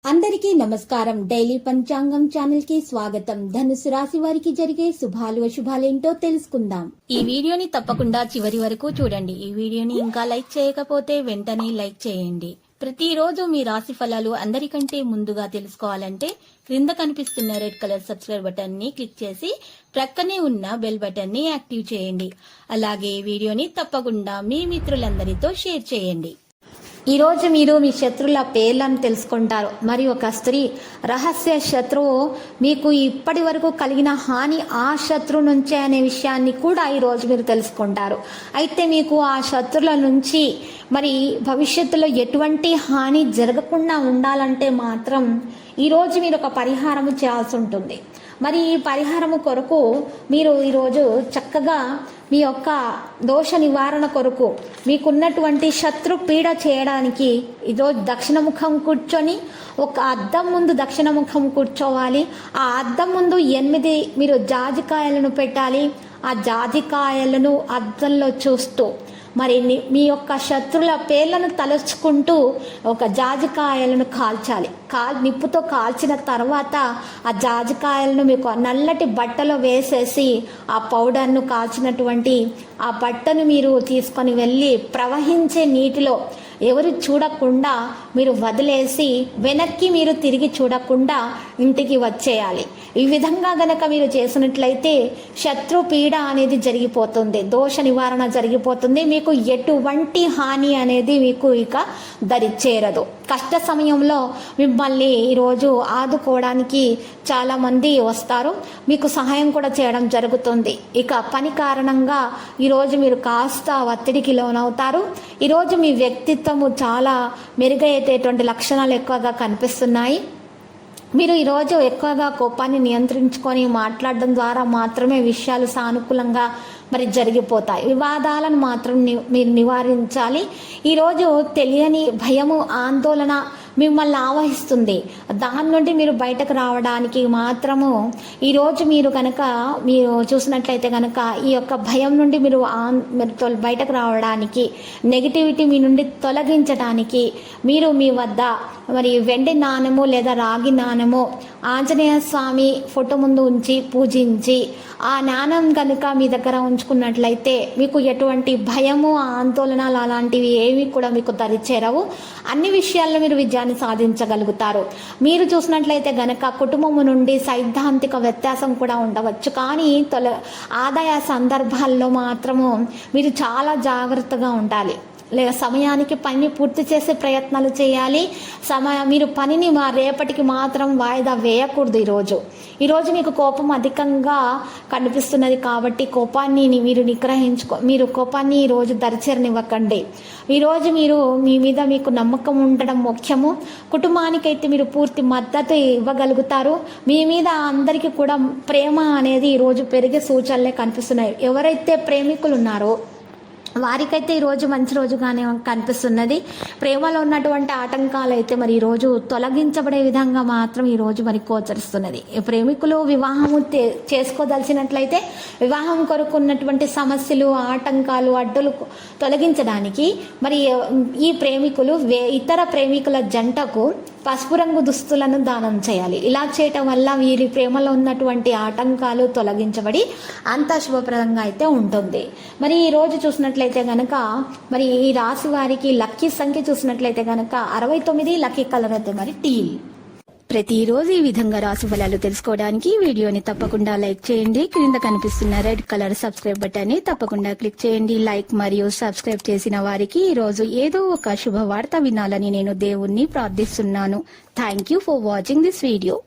అందరికీ నమస్కారం. డైలీ పంచాంగం ఛానల్ కి స్వాగతం. ధనుసు రాశి వారికి జరిగే శుభాలు అశుభాలేంటో తెలుసుకుందాం. ఈ వీడియోని తప్పకుండా చివరి వరకు చూడండి. ఈ వీడియోని ఇంకా లైక్ చేయకపోతే వెంటనే లైక్ చేయండి. ప్రతిరోజు మీ రాశి ఫలాలు అందరికంటే ముందుగా తెలుసుకోవాలంటే క్రింద కనిపిస్తున్న రెడ్ కలర్ సబ్స్క్రైబ్ బటన్ ని క్లిక్ చేసి ప్రక్కనే ఉన్న బెల్ బటన్ ని యాక్టివ్ చేయండి. అలాగే వీడియోని తప్పకుండా మీ మిత్రులందరితో షేర్ చేయండి. ఈ రోజు మీరు మీ శత్రువుల పేర్లను తెలుసుకుంటారు. మరి ఒక స్త్రీ రహస్య శత్రువు మీకు ఇప్పటి వరకు కలిగిన హాని ఆ శత్రువు నుంచే అనే విషయాన్ని కూడా ఈ రోజు మీరు తెలుసుకుంటారు. అయితే మీకు ఆ శత్రువుల నుంచి మరి భవిష్యత్తులో ఎటువంటి హాని జరగకుండా ఉండాలంటే మాత్రం ఈరోజు మీరు ఒక పరిహారము చేయాల్సి ఉంటుంది. మరి ఈ పరిహారము కొరకు మీరు ఈరోజు చక్కగా మీ యొక్క దోష నివారణ కొరకు మీకున్నటువంటి శత్రు పీడ చేయడానికి ఈరోజు దక్షిణముఖం కూర్చొని ఒక అద్దం ముందు దక్షిణముఖం కూర్చోవాలి. ఆ అద్దం ముందు 8 మీరు జాజికాయలను పెట్టాలి. ఆ జాజికాయలను అద్దంలో చూస్తూ మరి మీ యొక్క శత్రుల పేర్లను తలుచుకుంటూ ఒక జాజికాయలను కాల్చాలి. నిప్పుతో కాల్చిన తర్వాత ఆ జాజికాయలను మీకు నల్లటి బట్టలో వేసేసి ఆ పౌడర్ను కాల్చినటువంటి ఆ బట్టను మీరు తీసుకొని వెళ్ళి ప్రవహించే నీటిలో ఎవరు చూడకుండా మీరు వదిలేసి వెనక్కి మీరు తిరిగి చూడకుండా ఇంటికి వచ్చేయాలి. ఈ విధంగా గనక మీరు చేసినట్లయితే శత్రు పీడ అనేది జరిగిపోతుంది, దోష నివారణ జరిగిపోతుంది. మీకు ఎటువంటి హాని అనేది మీకు ఇక దరిచేరదు. కష్ట సమయంలో మిమ్మల్ని ఈరోజు ఆదుకోవడానికి చాలామంది వస్తారు, మీకు సహాయం కూడా చేయడం జరుగుతుంది. ఇక పని కారణంగా ఈరోజు మీరు కాస్త ఒత్తిడికి లోనవుతారు. ఈరోజు మీ వ్యక్తిత్వము చాలా మెరుగయ్యేటటువంటి లక్షణాలు ఎక్కువగా కనిపిస్తున్నాయి. మీరు ఈరోజు ఎక్కువగా కోపాన్ని నియంత్రించుకొని మాట్లాడడం ద్వారా మాత్రమే విషయాలు సానుకూలంగా మరి జరిగిపోతాయి. వివాదాలను మాత్రం మీరు నివారించాలి. ఈరోజు తెలియని భయము, ఆందోళన మిమ్మల్ని ఆవహిస్తుంది. దాని నుండి మీరు బయటకు రావడానికి మాత్రము ఈరోజు మీరు చూసినట్లయితే కనుక ఈ యొక్క భయం నుండి మీరు బయటకు రావడానికి, నెగిటివిటీ మీ నుండి తొలగించడానికి మీరు మీ వద్ద మరి వెండి నాణెము లేదా రాగి నాణెము ఆంజనేయ స్వామి ఫోటో ముందు ఉంచి పూజించి ఆ నాణం కనుక మీ దగ్గర ఉంచుకున్నట్లయితే మీకు ఎటువంటి భయము, ఆందోళనలు అలాంటివి ఏవి కూడా మీకు దరిచేరవు. అన్ని విషయాల్లో మీరు విజయాన్ని సాధించగలుగుతారు. మీరు చూసినట్లయితే గనక కుటుంబము నుండి సైద్ధాంతిక వ్యత్యాసం కూడా ఉండవచ్చు, కానీ ఆదాయ సందర్భాల్లో మాత్రము మీరు చాలా జాగ్రత్తగా ఉండాలి. సమయానికి పని పూర్తి చేసే ప్రయత్నాలు చేయాలి. మీరు పనిని రేపటికి మాత్రం వాయిదా వేయకూడదు. ఈరోజు మీకు కోపం అధికంగా కనిపిస్తున్నది కాబట్టి కోపాన్ని మీరు మీరు కోపాన్ని ఈరోజు దరిచేరనివ్వకండి. ఈరోజు మీ మీద మీకు నమ్మకం ఉండడం ముఖ్యము. కుటుంబానికైతే మీరు పూర్తి మద్దతు ఇవ్వగలుగుతారు. మీ మీద అందరికీ కూడా ప్రేమ అనేది ఈరోజు పెరిగే సూచనలే కనిపిస్తున్నాయి. ఎవరైతే ప్రేమికులు ఉన్నారో వారికైతే ఈరోజు మంచి రోజుగానే కనిపిస్తున్నది. ప్రేమలో ఉన్నటువంటి ఆటంకాలు అయితే మరి ఈరోజు తొలగించబడే విధంగా మాత్రం ఈరోజు మరి గోచరిస్తున్నది. ప్రేమికులు వివాహము చేసుకోదలిచినట్లయితే వివాహం కొరకు ఉన్నటువంటి సమస్యలు, ఆటంకాలు, అడ్డులు తొలగించడానికి మరి ఈ ప్రేమికులు ఇతర ప్రేమికుల జంటకు పసుపు రంగు దుస్తులను దానం చేయాలి. ఇలా చేయటం వల్ల వీరి ప్రేమలో ఉన్నటువంటి ఆటంకాలు తొలగించబడి అంతా శుభప్రదంగా అయితే ఉంటుంది. మరి ఈ రోజు చూసినట్లయితే గనక మరి ఈ రాశి వారికి లక్కీ సంఖ్య చూసినట్లయితే గనక 69, లక్కీ కలర్ అయితే మరి టీల్. ప్రతిరోజు ఈ విధంగా రాశి ఫలాలు తెలుసుకోవడానికి వీడియోని తప్పకుండా లైక్ చేయండి. క్రింద కనిపిస్తున్న రెడ్ కలర్ సబ్స్క్రైబ్ బటన్ ని తప్పకుండా క్లిక్ చేయండి. లైక్ మరియు సబ్స్క్రైబ్ చేసిన వారికి ఈ రోజు ఏదో ఒక శుభవార్త వినాలని నేను దేవుణ్ణి ప్రార్థిస్తున్నాను. Thank you for watching this video.